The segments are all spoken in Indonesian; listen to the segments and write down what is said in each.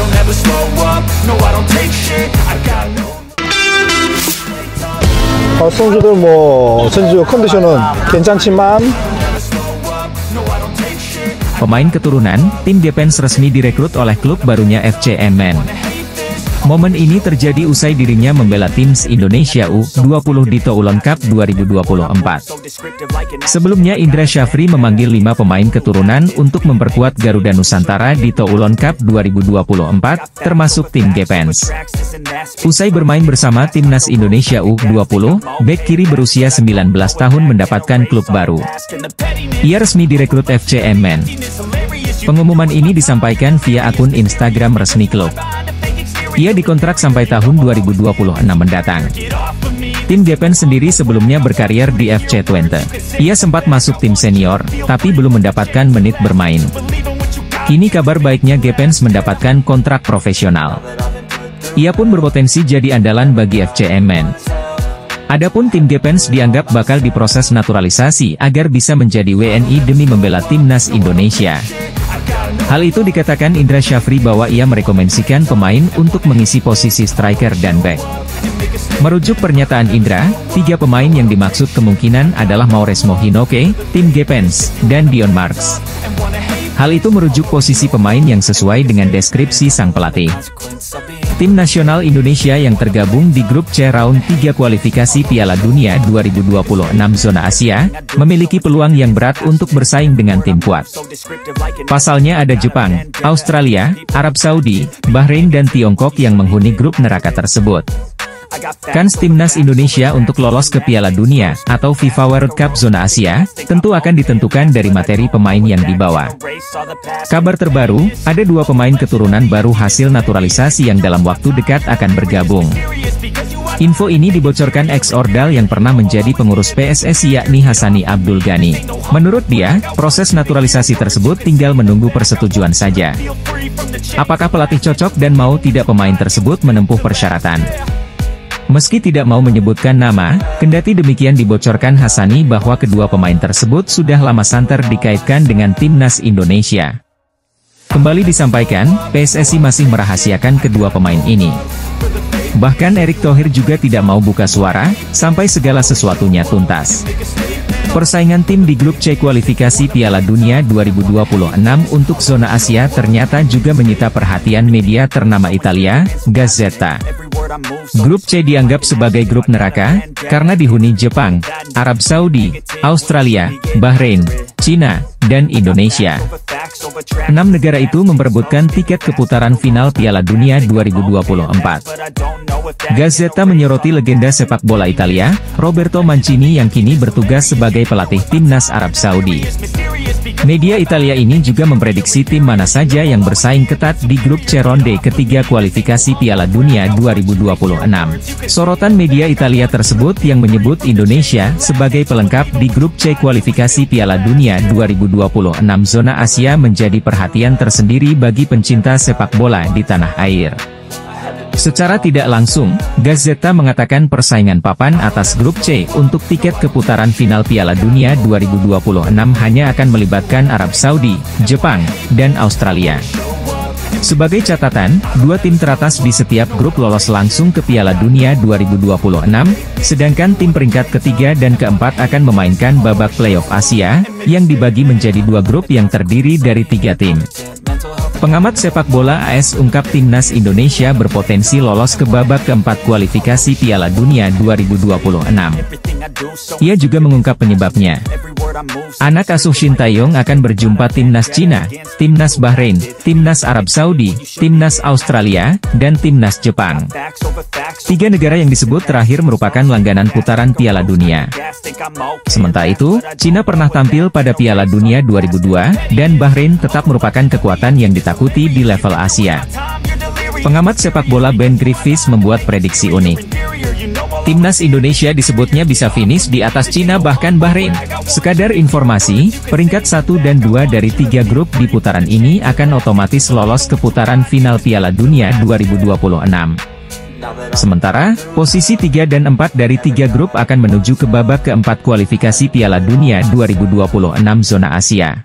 don't ever slow up, no I don't take shit, I got no. 선수들 선수 컨디션은 괜찮지만 pemain keturunan, tim Gepens resmi direkrut oleh klub barunya FC Emmen. Momen ini terjadi usai dirinya membela Timnas Indonesia U20 di Toulon Cup 2024. Sebelumnya Indra Syafri memanggil 5 pemain keturunan untuk memperkuat Garuda Nusantara di Toulon Cup 2024, termasuk tim Gepens. Usai bermain bersama Timnas Indonesia U20, bek kiri berusia 19 tahun mendapatkan klub baru. Ia resmi direkrut FC Emmen. Pengumuman ini disampaikan via akun Instagram resmi klub. Ia dikontrak sampai tahun 2026 mendatang. Tim Gepens sendiri sebelumnya berkarier di FC Twente. Ia sempat masuk tim senior, tapi belum mendapatkan menit bermain. Kini kabar baiknya Gepens mendapatkan kontrak profesional. Ia pun berpotensi jadi andalan bagi FC Emmen. Adapun tim Gepens dianggap bakal diproses naturalisasi agar bisa menjadi WNI demi membela Timnas Indonesia. Hal itu dikatakan Indra Syafri bahwa ia merekomendasikan pemain untuk mengisi posisi striker dan bek. Merujuk pernyataan Indra, 3 pemain yang dimaksud kemungkinan adalah Mauresmo Hinoke, tim Gepens, dan Dion Marks. Hal itu merujuk posisi pemain yang sesuai dengan deskripsi sang pelatih. Tim nasional Indonesia yang tergabung di grup C round 3 kualifikasi Piala Dunia 2026 zona Asia, memiliki peluang yang berat untuk bersaing dengan tim kuat. Pasalnya ada Jepang, Australia, Arab Saudi, Bahrain dan Tiongkok yang menghuni grup neraka tersebut. Kans Timnas Indonesia untuk lolos ke Piala Dunia atau FIFA World Cup zona Asia, tentu akan ditentukan dari materi pemain yang dibawa. Kabar terbaru, ada 2 pemain keturunan baru hasil naturalisasi yang dalam waktu dekat akan bergabung. Info ini dibocorkan ex-Ordal yang pernah menjadi pengurus PSSI yakni Hassani Abdul Ghani. Menurut dia, proses naturalisasi tersebut tinggal menunggu persetujuan saja. Apakah pelatih cocok dan mau tidak pemain tersebut menempuh persyaratan? Meski tidak mau menyebutkan nama, kendati demikian dibocorkan Hassani bahwa kedua pemain tersebut sudah lama santer dikaitkan dengan Timnas Indonesia. Kembali disampaikan, PSSI masih merahasiakan kedua pemain ini. Bahkan Erick Thohir juga tidak mau buka suara, sampai segala sesuatunya tuntas. Persaingan tim di grup C kualifikasi Piala Dunia 2026 untuk zona Asia ternyata juga menyita perhatian media ternama Italia, Gazzetta. Grup C dianggap sebagai grup neraka, karena dihuni Jepang, Arab Saudi, Australia, Bahrain, Cina, dan Indonesia. 6 negara itu memperebutkan tiket keputaran final Piala Dunia 2024. Gazzetta menyoroti legenda sepak bola Italia, Roberto Mancini yang kini bertugas sebagai pelatih timnas Arab Saudi. Media Italia ini juga memprediksi tim mana saja yang bersaing ketat di grup C ronde ketiga kualifikasi Piala Dunia 2026. Sorotan media Italia tersebut yang menyebut Indonesia sebagai pelengkap di grup C kualifikasi Piala Dunia 2026 zona Asia menjadi perhatian tersendiri bagi pencinta sepak bola di tanah air. Secara tidak langsung, Gazzetta mengatakan persaingan papan atas grup C untuk tiket keputaran final Piala Dunia 2026 hanya akan melibatkan Arab Saudi, Jepang, dan Australia. Sebagai catatan, 2 tim teratas di setiap grup lolos langsung ke Piala Dunia 2026, sedangkan tim peringkat ketiga dan keempat akan memainkan babak playoff Asia, yang dibagi menjadi 2 grup yang terdiri dari 3 tim. Pengamat sepak bola AS ungkap Timnas Indonesia berpotensi lolos ke babak keempat kualifikasi Piala Dunia 2026. Ia juga mengungkap penyebabnya. Anak asuh Shin Tae-yong akan berjumpa Timnas Cina, Timnas Bahrain, Timnas Arab Saudi, Timnas Australia, dan Timnas Jepang. 3 negara yang disebut terakhir merupakan langganan putaran Piala Dunia. Sementara itu, Cina pernah tampil pada Piala Dunia 2002, dan Bahrain tetap merupakan kekuatan yang ditakuti di level Asia. Pengamat sepak bola Ben Griffiths membuat prediksi unik. Timnas Indonesia disebutnya bisa finish di atas Cina bahkan Bahrain. Sekadar informasi, peringkat 1 dan 2 dari 3 grup di putaran ini akan otomatis lolos ke putaran final Piala Dunia 2026. Sementara, posisi 3 dan 4 dari 3 grup akan menuju ke babak keempat kualifikasi Piala Dunia 2026 zona Asia.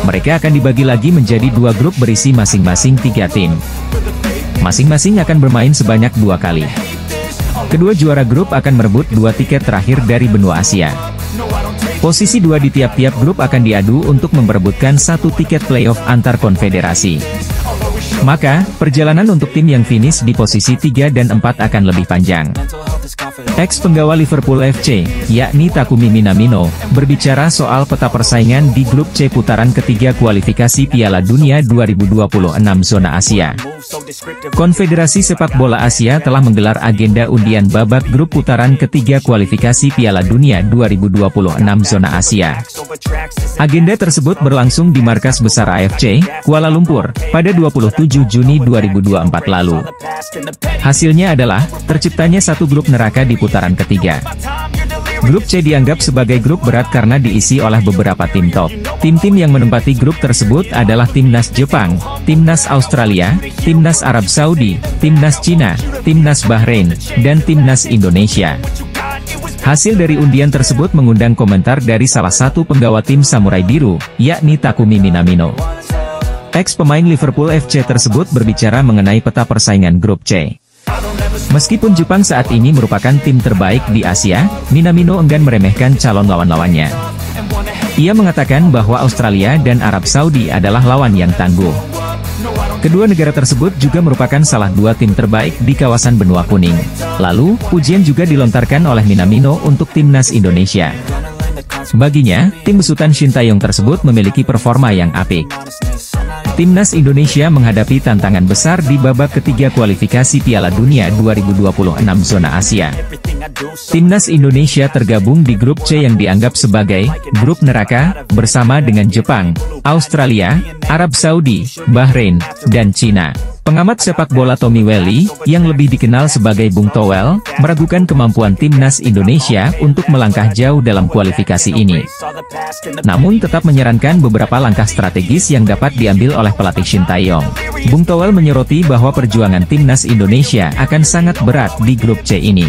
Mereka akan dibagi lagi menjadi 2 grup berisi masing-masing 3 tim. Masing-masing akan bermain sebanyak 2 kali. Kedua juara grup akan merebut 2 tiket terakhir dari benua Asia. Posisi 2 di tiap-tiap grup akan diadu untuk memperebutkan 1 tiket playoff antar konfederasi. Maka, perjalanan untuk tim yang finish di posisi 3 dan 4 akan lebih panjang. Ex-penggawa Liverpool FC, yakni Takumi Minamino, berbicara soal peta persaingan di grup C putaran ketiga kualifikasi Piala Dunia 2026 zona Asia. Konfederasi Sepak Bola Asia telah menggelar agenda undian babak grup putaran ketiga kualifikasi Piala Dunia 2026 zona Asia. Agenda tersebut berlangsung di markas besar AFC, Kuala Lumpur, pada 27 Juni 2024 lalu. Hasilnya adalah, terciptanya satu grup neraka di putaran ketiga. Grup C dianggap sebagai grup berat karena diisi oleh beberapa tim top. Tim-tim yang menempati grup tersebut adalah Timnas Jepang, Timnas Australia, Timnas Arab Saudi, Timnas Cina, Timnas Bahrain, dan Timnas Indonesia. Hasil dari undian tersebut mengundang komentar dari salah satu penggawa tim Samurai Biru, yakni Takumi Minamino. Ex-pemain Liverpool FC tersebut berbicara mengenai peta persaingan grup C. Meskipun Jepang saat ini merupakan tim terbaik di Asia, Minamino enggan meremehkan calon lawan-lawannya. Ia mengatakan bahwa Australia dan Arab Saudi adalah lawan yang tangguh. Kedua negara tersebut juga merupakan salah 2 tim terbaik di kawasan benua kuning. Lalu, pujian juga dilontarkan oleh Minamino untuk timnas Indonesia. Baginya, tim besutan Shin Tae-yong tersebut memiliki performa yang apik. Timnas Indonesia menghadapi tantangan besar di babak ketiga kualifikasi Piala Dunia 2026 zona Asia. Timnas Indonesia tergabung di grup C yang dianggap sebagai grup neraka, bersama dengan Jepang, Australia, Arab Saudi, Bahrain, dan Cina. Pengamat sepak bola Tommy Welly, yang lebih dikenal sebagai Bung Towel, meragukan kemampuan timnas Indonesia untuk melangkah jauh dalam kualifikasi ini. Namun tetap menyarankan beberapa langkah strategis yang dapat diambil oleh pelatih Shin Tae-yong. Bung Towel menyoroti bahwa perjuangan timnas Indonesia akan sangat berat di grup C ini.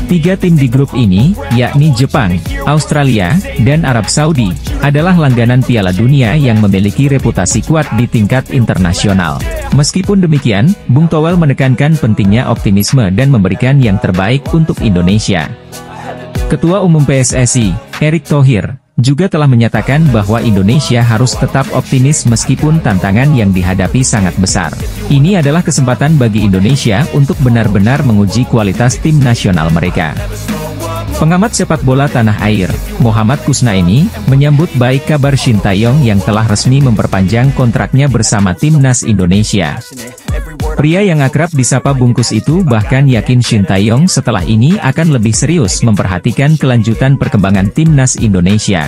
3 tim di grup ini, yakni Jepang, Australia, dan Arab Saudi, adalah langganan Piala Dunia yang memiliki reputasi kuat di tingkat internasional. Meskipun demikian, Bung Towel menekankan pentingnya optimisme dan memberikan yang terbaik untuk Indonesia. Ketua Umum PSSI, Erick Thohir, juga telah menyatakan bahwa Indonesia harus tetap optimis meskipun tantangan yang dihadapi sangat besar. Ini adalah kesempatan bagi Indonesia untuk benar-benar menguji kualitas tim nasional mereka. Pengamat sepak bola tanah air, Muhammad Kusnaini, menyambut baik kabar Shin Tae-yong yang telah resmi memperpanjang kontraknya bersama timnas Indonesia. Pria yang akrab disapa Bungkus itu bahkan yakin Shin Tae-yong setelah ini akan lebih serius memperhatikan kelanjutan perkembangan timnas Indonesia.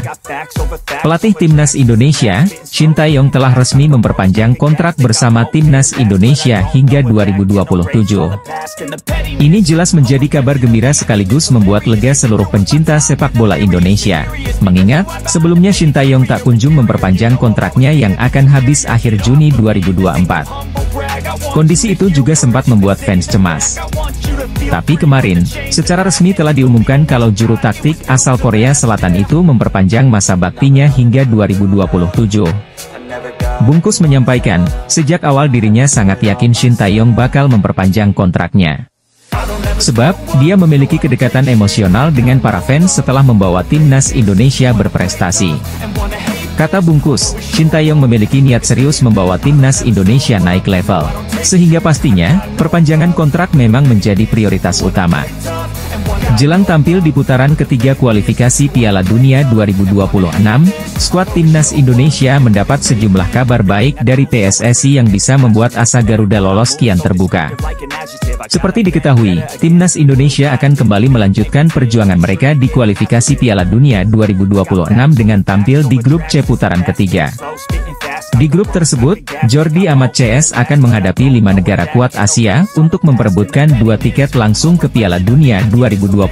Pelatih timnas Indonesia, Shin Tae-yong telah resmi memperpanjang kontrak bersama timnas Indonesia hingga 2027. Ini jelas menjadi kabar gembira sekaligus membuat lega seluruh pencinta sepak bola Indonesia. Mengingat, sebelumnya Shin Tae-yong tak kunjung memperpanjang kontraknya yang akan habis akhir Juni 2024. Kondisi itu juga sempat membuat fans cemas. Tapi kemarin, secara resmi telah diumumkan kalau juru taktik asal Korea Selatan itu memperpanjang masa baktinya hingga 2027. Bungkus menyampaikan, sejak awal dirinya sangat yakin Shin Tae-yong bakal memperpanjang kontraknya. Sebab, dia memiliki kedekatan emosional dengan para fans setelah membawa timnas Indonesia berprestasi. Kata Bungkus, Shin Tae-yong memiliki niat serius membawa timnas Indonesia naik level. Sehingga pastinya, perpanjangan kontrak memang menjadi prioritas utama. Jelang tampil di putaran ketiga kualifikasi Piala Dunia 2026, skuad timnas Indonesia mendapat sejumlah kabar baik dari PSSI yang bisa membuat asa Garuda lolos kian terbuka. Seperti diketahui, timnas Indonesia akan kembali melanjutkan perjuangan mereka di kualifikasi Piala Dunia 2026 dengan tampil di grup C putaran ketiga. Di grup tersebut, Jordi Amat CS akan menghadapi 5 negara kuat Asia untuk memperebutkan 2 tiket langsung ke Piala Dunia 2026.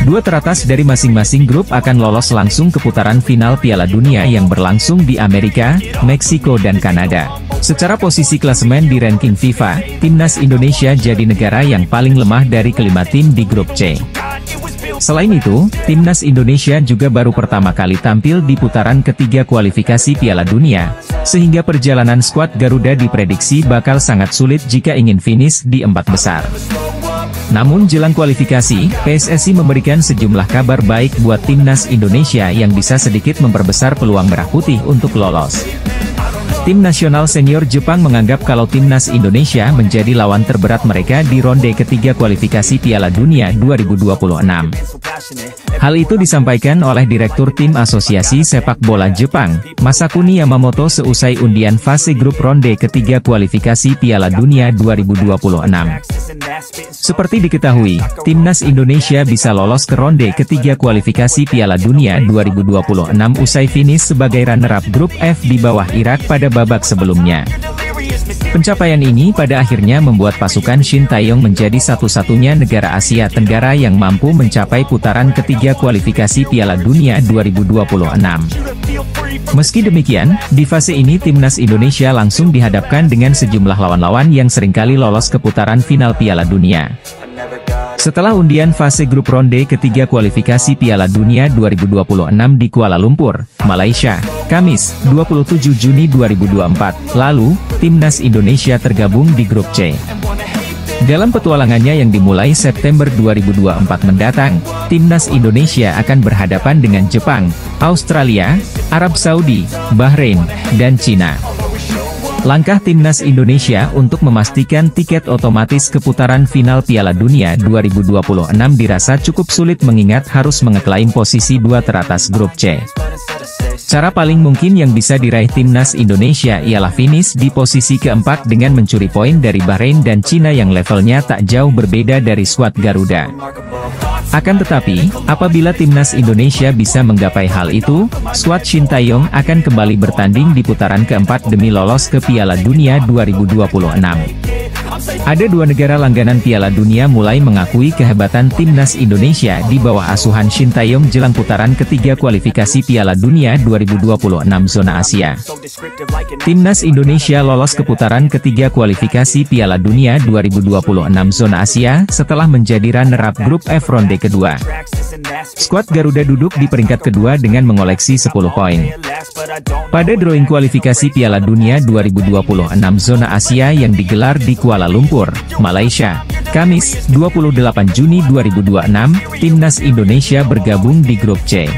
2 teratas dari masing-masing grup akan lolos langsung ke putaran final Piala Dunia yang berlangsung di Amerika, Meksiko dan Kanada. Secara posisi klasemen di ranking FIFA, timnas Indonesia jadi negara yang paling lemah dari kelima tim di grup C. Selain itu, timnas Indonesia juga baru pertama kali tampil di putaran ketiga kualifikasi Piala Dunia, sehingga perjalanan skuad Garuda diprediksi bakal sangat sulit jika ingin finish di 4 besar. Namun jelang kualifikasi, PSSI memberikan sejumlah kabar baik buat timnas Indonesia yang bisa sedikit memperbesar peluang Merah Putih untuk lolos. Tim nasional senior Jepang menganggap kalau timnas Indonesia menjadi lawan terberat mereka di ronde ketiga kualifikasi Piala Dunia 2026. Hal itu disampaikan oleh Direktur Tim Asosiasi Sepak Bola Jepang, Masakuni Yamamoto seusai undian fase grup ronde ketiga kualifikasi Piala Dunia 2026. Seperti diketahui, timnas Indonesia bisa lolos ke ronde ketiga kualifikasi Piala Dunia 2026 usai finish sebagai runner-up grup F di bawah Irak pada babak sebelumnya. Pencapaian ini pada akhirnya membuat pasukan Shin Taeyong menjadi satu-satunya negara Asia Tenggara yang mampu mencapai putaran ketiga kualifikasi Piala Dunia 2026. Meski demikian, di fase ini timnas Indonesia langsung dihadapkan dengan sejumlah lawan-lawan yang seringkali lolos ke putaran final Piala Dunia. Setelah undian fase grup ronde ketiga kualifikasi Piala Dunia 2026 di Kuala Lumpur, Malaysia, Kamis, 27 Juni 2024, lalu, timnas Indonesia tergabung di grup C. Dalam petualangannya yang dimulai September 2024 mendatang, timnas Indonesia akan berhadapan dengan Jepang, Australia, Arab Saudi, Bahrain, dan Cina. Langkah timnas Indonesia untuk memastikan tiket otomatis ke putaran final Piala Dunia 2026 dirasa cukup sulit mengingat harus mengeklaim posisi 2 teratas grup C. Cara paling mungkin yang bisa diraih timnas Indonesia ialah finish di posisi keempat dengan mencuri poin dari Bahrain dan Cina yang levelnya tak jauh berbeda dari skuad Garuda. Akan tetapi, apabila timnas Indonesia bisa menggapai hal itu, skuad Shin Taeyong akan kembali bertanding di putaran keempat demi lolos ke Piala Dunia 2026. Ada 2 negara langganan Piala Dunia mulai mengakui kehebatan timnas Indonesia di bawah asuhan Shin Taeyong jelang putaran ketiga kualifikasi Piala Dunia 2026 zona Asia. Timnas Indonesia lolos ke putaran ketiga kualifikasi Piala Dunia 2026 zona Asia setelah menjadi runner-up grup F ronde kedua. Skuad Garuda duduk di peringkat kedua dengan mengoleksi 10 poin. Pada drawing kualifikasi Piala Dunia 2026 zona Asia yang digelar di Kuala Lumpur, Malaysia, Kamis, 28 Juni 2026, timnas Indonesia bergabung di grup C.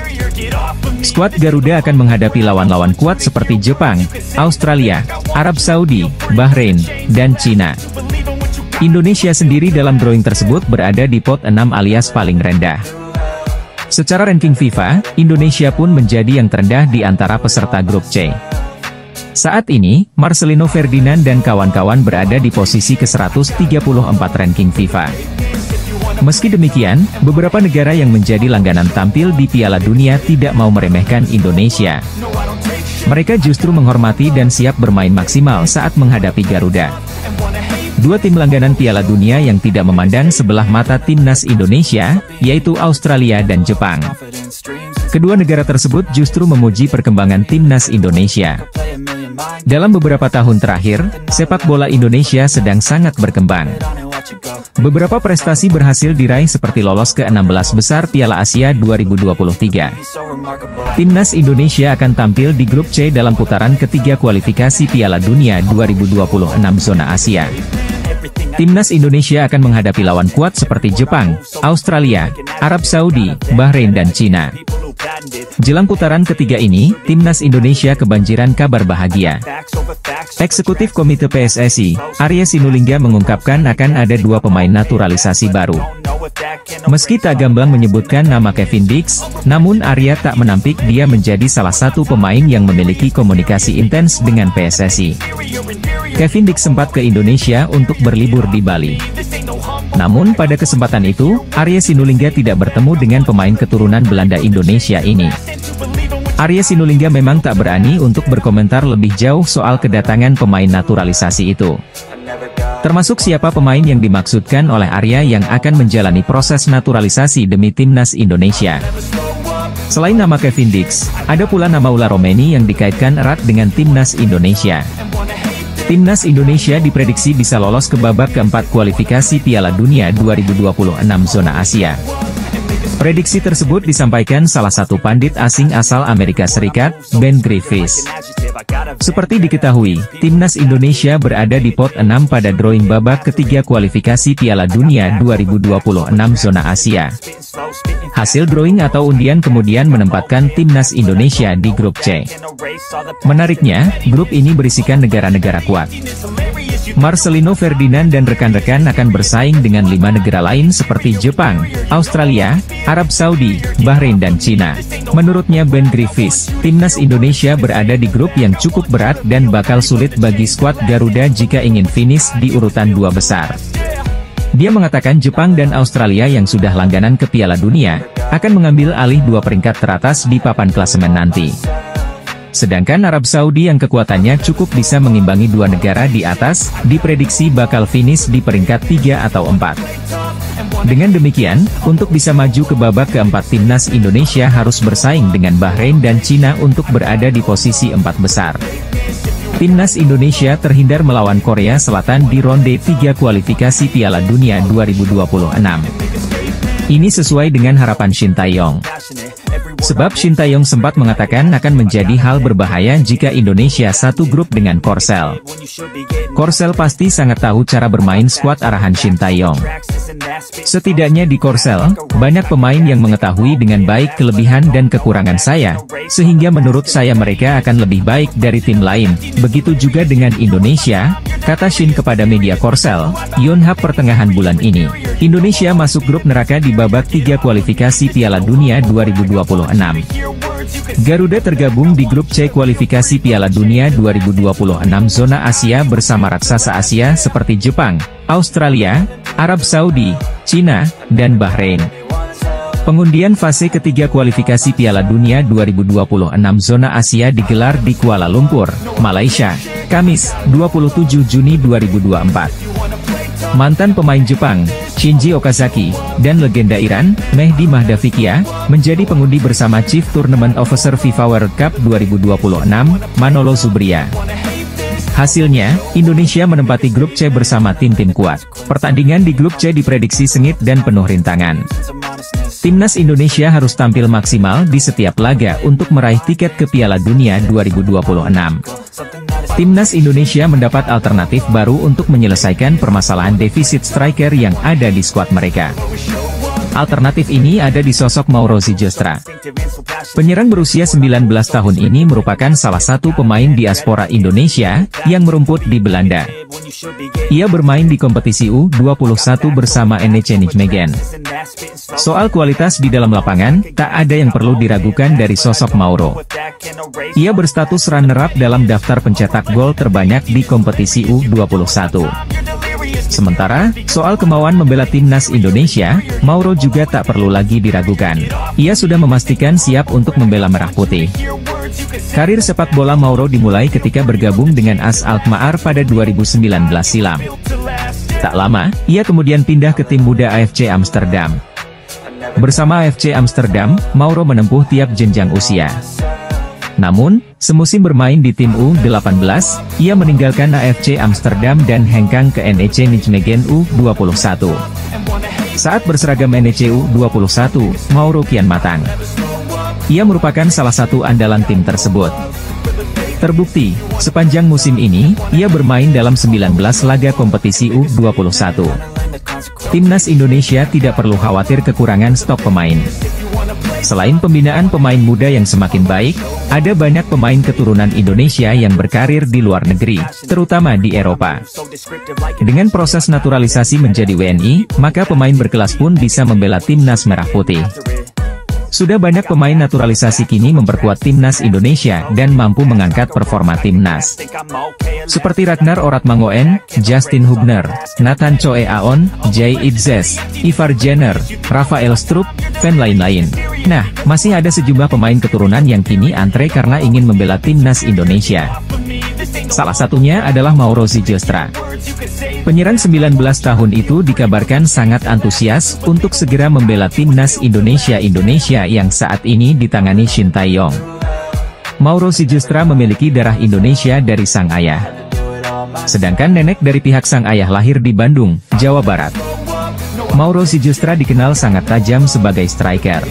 Skuad Garuda akan menghadapi lawan-lawan kuat seperti Jepang, Australia, Arab Saudi, Bahrain, dan Cina. Indonesia sendiri dalam drawing tersebut berada di pot 6 alias paling rendah. Secara ranking FIFA, Indonesia pun menjadi yang terendah di antara peserta grup C. Saat ini, Marcelino Ferdinand dan kawan-kawan berada di posisi ke-134 ranking FIFA. Meski demikian, beberapa negara yang menjadi langganan tampil di Piala Dunia tidak mau meremehkan Indonesia. Mereka justru menghormati dan siap bermain maksimal saat menghadapi Garuda. 2 tim langganan Piala Dunia yang tidak memandang sebelah mata timnas Indonesia, yaitu Australia dan Jepang. Kedua negara tersebut justru memuji perkembangan timnas Indonesia. Dalam beberapa tahun terakhir, sepak bola Indonesia sedang sangat berkembang. Beberapa prestasi berhasil diraih seperti lolos ke 16 besar Piala Asia 2023. Timnas Indonesia akan tampil di grup C dalam putaran ketiga kualifikasi Piala Dunia 2026 zona Asia. Timnas Indonesia akan menghadapi lawan kuat seperti Jepang, Australia, Arab Saudi, Bahrain dan Cina. Jelang putaran ketiga ini, timnas Indonesia kebanjiran kabar bahagia. Eksekutif Komite PSSI, Arya Sinulinga mengungkapkan akan ada 2 pemain naturalisasi baru. Meski tak gamblang menyebutkan nama Kevin Dix, namun Arya tak menampik dia menjadi salah satu pemain yang memiliki komunikasi intens dengan PSSI. Kevin Dix sempat ke Indonesia untuk berlibur di Bali. Namun pada kesempatan itu, Arya Sinulinga tidak bertemu dengan pemain keturunan Belanda Indonesia ini. Arya Sinulinga memang tak berani untuk berkomentar lebih jauh soal kedatangan pemain naturalisasi itu. Termasuk siapa pemain yang dimaksudkan oleh Arya yang akan menjalani proses naturalisasi demi timnas Indonesia. Selain nama Kevin Dix, ada pula nama Ula Romeni yang dikaitkan erat dengan timnas Indonesia. Timnas Indonesia diprediksi bisa lolos ke babak keempat kualifikasi Piala Dunia 2026 zona Asia. Prediksi tersebut disampaikan salah satu pandit asing asal Amerika Serikat, Ben Griffiths. Seperti diketahui, timnas Indonesia berada di pot 6 pada drawing babak ketiga kualifikasi Piala Dunia 2026 zona Asia. Hasil drawing atau undian kemudian menempatkan timnas Indonesia di grup C. Menariknya, grup ini berisikan negara-negara kuat. Marcelino Ferdinand dan rekan-rekan akan bersaing dengan 5 negara lain seperti Jepang, Australia, Arab Saudi, Bahrain dan Cina. Menurutnya Ben Griffiths, timnas Indonesia berada di grup yang cukup berat dan bakal sulit bagi skuad Garuda jika ingin finish di urutan 2 besar. Dia mengatakan Jepang dan Australia yang sudah langganan ke Piala Dunia, akan mengambil alih 2 peringkat teratas di papan klasemen nanti. Sedangkan Arab Saudi yang kekuatannya cukup bisa mengimbangi 2 negara di atas, diprediksi bakal finish di peringkat 3 atau 4. Dengan demikian, untuk bisa maju ke babak keempat timnas Indonesia harus bersaing dengan Bahrain dan Cina untuk berada di posisi 4 besar. Timnas Indonesia terhindar melawan Korea Selatan di ronde 3 kualifikasi Piala Dunia 2026. Ini sesuai dengan harapan Shin Tae-yong. Sebab Shin Tae-yong sempat mengatakan akan menjadi hal berbahaya jika Indonesia satu grup dengan Korsel. Korsel pasti sangat tahu cara bermain skuad arahan Shin Tae-yong. Setidaknya di Korsel, banyak pemain yang mengetahui dengan baik kelebihan dan kekurangan saya, sehingga menurut saya mereka akan lebih baik dari tim lain. Begitu juga dengan Indonesia, kata Shin kepada media Korsel, Yonhap pertengahan bulan ini. Indonesia masuk grup neraka di babak 3 kualifikasi Piala Dunia 2026. Garuda tergabung di grup C kualifikasi Piala Dunia 2026 zona Asia bersama raksasa Asia seperti Jepang, Australia, Arab Saudi, Cina, dan Bahrain. Pengundian fase ketiga kualifikasi Piala Dunia 2026 zona Asia digelar di Kuala Lumpur, Malaysia, Kamis, 27 Juni 2024. Mantan pemain Jepang, Shinji Okazaki, dan legenda Iran, Mehdi Mahdavikia, menjadi pengundi bersama Chief Tournament Officer FIFA World Cup 2026, Manolo Zubria. Hasilnya, Indonesia menempati grup C bersama tim-tim kuat. Pertandingan di grup C diprediksi sengit dan penuh rintangan. Timnas Indonesia harus tampil maksimal di setiap laga untuk meraih tiket ke Piala Dunia 2026. Timnas Indonesia mendapat alternatif baru untuk menyelesaikan permasalahan defisit striker yang ada di skuad mereka. Alternatif ini ada di sosok Mauro Zylstra. Penyerang berusia 19 tahun ini merupakan salah satu pemain diaspora Indonesia yang merumput di Belanda. Ia bermain di kompetisi U21 bersama NEC Nijmegen. Soal kualitas di dalam lapangan, tak ada yang perlu diragukan dari sosok Mauro. Ia berstatus runner-up dalam daftar pencetak gol terbanyak di kompetisi U21. Sementara, soal kemauan membela timnas Indonesia, Mauro juga tak perlu lagi diragukan. Ia sudah memastikan siap untuk membela Merah Putih. Karir sepak bola Mauro dimulai ketika bergabung dengan AS Alkmaar pada 2019 silam. Tak lama, ia kemudian pindah ke tim muda AFC Amsterdam. Bersama AFC Amsterdam, Mauro menempuh tiap jenjang usia. Namun, semusim bermain di tim U18, ia meninggalkan AFC Amsterdam dan hengkang ke NEC Nijmegen U21. Saat berseragam NEC U21, Mauro kian matang. Ia merupakan salah satu andalan tim tersebut. Terbukti, sepanjang musim ini, ia bermain dalam 19 laga kompetisi U21. Timnas Indonesia tidak perlu khawatir kekurangan stok pemain. Selain pembinaan pemain muda yang semakin baik, ada banyak pemain keturunan Indonesia yang berkarir di luar negeri, terutama di Eropa. Dengan proses naturalisasi menjadi WNI, maka pemain berkelas pun bisa membela timnas Merah Putih. Sudah banyak pemain naturalisasi kini memperkuat timnas Indonesia dan mampu mengangkat performa timnas. Seperti Ragnar Oratmangoen, Justin Hubner, Nathan Choe Aon, Jay Idzes, Ivar Jenner, Rafael Strupp, dan lain-lain. Nah, masih ada sejumlah pemain keturunan yang kini antre karena ingin membela timnas Indonesia. Salah satunya adalah Mauro Zylstra. Penyerang 19 tahun itu dikabarkan sangat antusias untuk segera membela timnas Indonesia yang saat ini ditangani Shin Tae-yong. Mauro Zylstra memiliki darah Indonesia dari sang ayah. Sedangkan nenek dari pihak sang ayah lahir di Bandung, Jawa Barat. Mauro Zylstra dikenal sangat tajam sebagai striker.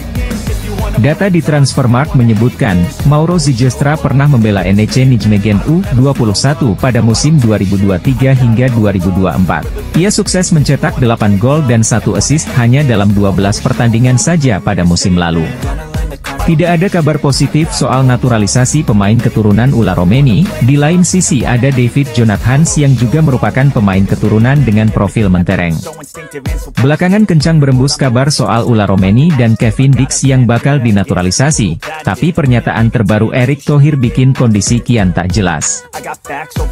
Data di Transfermarkt menyebutkan, Mauro Zylstra pernah membela NEC Nijmegen U21 pada musim 2023 hingga 2024. Ia sukses mencetak 8 gol dan 1 assist hanya dalam 12 pertandingan saja pada musim lalu. Tidak ada kabar positif soal naturalisasi pemain keturunan Ula Romeni. Di lain sisi ada David Jonathans yang juga merupakan pemain keturunan dengan profil mentereng. Belakangan kencang berembus kabar soal Ula Romeni dan Kevin Dix yang bakal dinaturalisasi, tapi pernyataan terbaru Erick Thohir bikin kondisi kian tak jelas.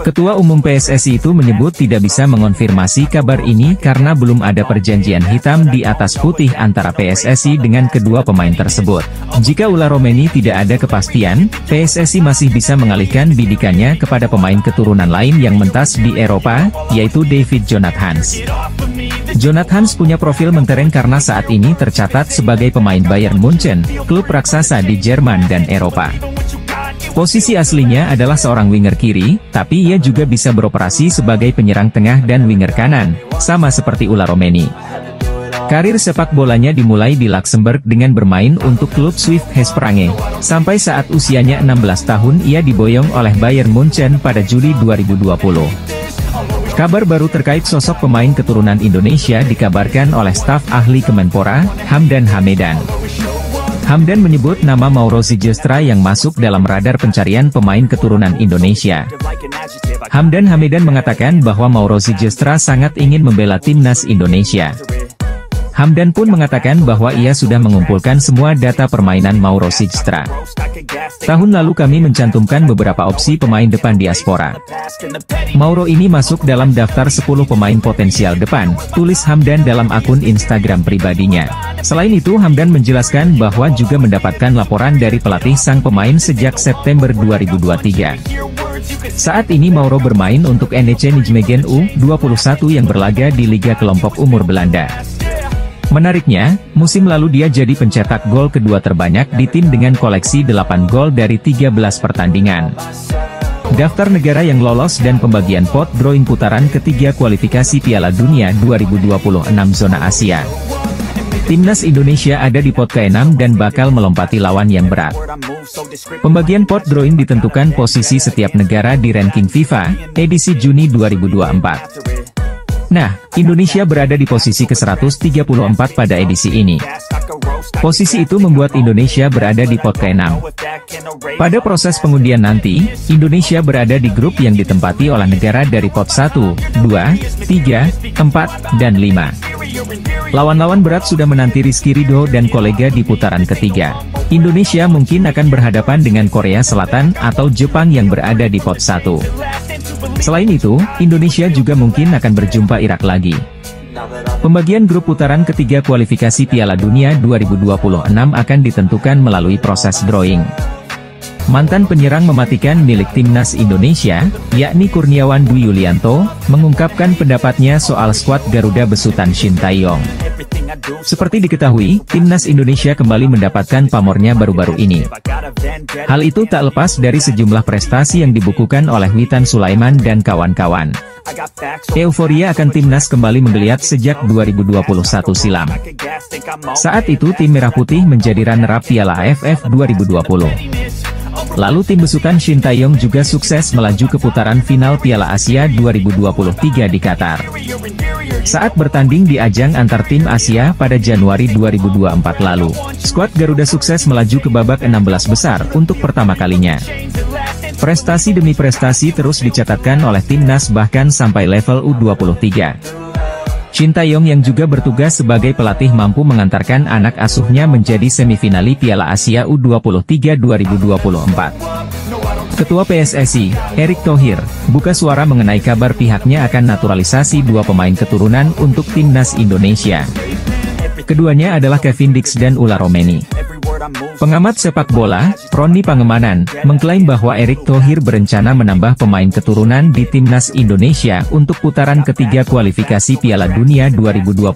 Ketua Umum PSSI itu menyebut tidak bisa mengonfirmasi kabar ini karena belum ada perjanjian hitam di atas putih antara PSSI dengan kedua pemain tersebut. Jika Ula Romeni tidak ada kepastian, PSSI masih bisa mengalihkan bidikannya kepada pemain keturunan lain yang mentas di Eropa, yaitu David Jonathans. Jonathans punya profil mentereng karena saat ini tercatat sebagai pemain Bayern Munchen, klub raksasa di Jerman dan Eropa. Posisi aslinya adalah seorang winger kiri, tapi ia juga bisa beroperasi sebagai penyerang tengah dan winger kanan, sama seperti Ula Romeni. Karir sepak bolanya dimulai di Luxembourg dengan bermain untuk klub Swift Hesperange. Sampai saat usianya 16 tahun ia diboyong oleh Bayern Munchen pada Juli 2020. Kabar baru terkait sosok pemain keturunan Indonesia dikabarkan oleh staf ahli Kemenpora, Hamdan Hamedan. Hamdan menyebut nama Mauro Zylstra yang masuk dalam radar pencarian pemain keturunan Indonesia. Hamdan Hamedan mengatakan bahwa Mauro Zylstra sangat ingin membela timnas Indonesia. Hamdan pun mengatakan bahwa ia sudah mengumpulkan semua data permainan Mauro Zylstra. Tahun lalu kami mencantumkan beberapa opsi pemain depan diaspora. Mauro ini masuk dalam daftar 10 pemain potensial depan, tulis Hamdan dalam akun Instagram pribadinya. Selain itu Hamdan menjelaskan bahwa juga mendapatkan laporan dari pelatih sang pemain sejak September 2023. Saat ini Mauro bermain untuk NEC Nijmegen U21 yang berlaga di Liga Kelompok Umur Belanda. Menariknya, musim lalu dia jadi pencetak gol kedua terbanyak di tim dengan koleksi 8 gol dari 13 pertandingan. Daftar negara yang lolos dan pembagian pot drawing putaran ketiga kualifikasi Piala Dunia 2026 zona Asia. Timnas Indonesia ada di pot ke-6 dan bakal melompati lawan yang berat. Pembagian pot drawing ditentukan posisi setiap negara di ranking FIFA, edisi Juni 2024. Nah, Indonesia berada di posisi ke-134 pada edisi ini. Posisi itu membuat Indonesia berada di pot ke-6. Pada proses pengundian nanti, Indonesia berada di grup yang ditempati oleh negara dari pot 1, 2, 3, 4, dan 5. Lawan-lawan berat sudah menanti Rizky Ridho dan kolega di putaran ketiga. Indonesia mungkin akan berhadapan dengan Korea Selatan atau Jepang yang berada di pot 1. Selain itu, Indonesia juga mungkin akan berjumpa Irak lagi. Pembagian grup putaran ketiga kualifikasi Piala Dunia 2026 akan ditentukan melalui proses drawing. Mantan penyerang mematikan milik timnas Indonesia, yakni Kurniawan Dwi Yulianto, mengungkapkan pendapatnya soal skuad Garuda besutan Shin Tae-yong. Seperti diketahui, timnas Indonesia kembali mendapatkan pamornya baru-baru ini. Hal itu tak lepas dari sejumlah prestasi yang dibukukan oleh Witan Sulaiman dan kawan-kawan. Euforia akan timnas kembali menggeliat sejak 2021 silam. Saat itu tim Merah Putih menjadi runner-up Piala AFF 2020. Lalu tim besutan Shin Tae-yong juga sukses melaju ke putaran final Piala Asia 2023 di Qatar. Saat bertanding di ajang antar tim Asia pada Januari 2024 lalu, skuad Garuda sukses melaju ke babak 16 besar untuk pertama kalinya. Prestasi demi prestasi terus dicatatkan oleh timnas bahkan sampai level U23. Shin Tae-yong yang juga bertugas sebagai pelatih mampu mengantarkan anak asuhnya menjadi semifinali Piala Asia U23 2024. Ketua PSSI, Erick Thohir, buka suara mengenai kabar pihaknya akan naturalisasi dua pemain keturunan untuk timnas Indonesia. Keduanya adalah Kevin Dix dan Ula Romeni. Pengamat sepak bola, Roni Pangemanan, mengklaim bahwa Erick Thohir berencana menambah pemain keturunan di timnas Indonesia untuk putaran ketiga kualifikasi Piala Dunia 2026.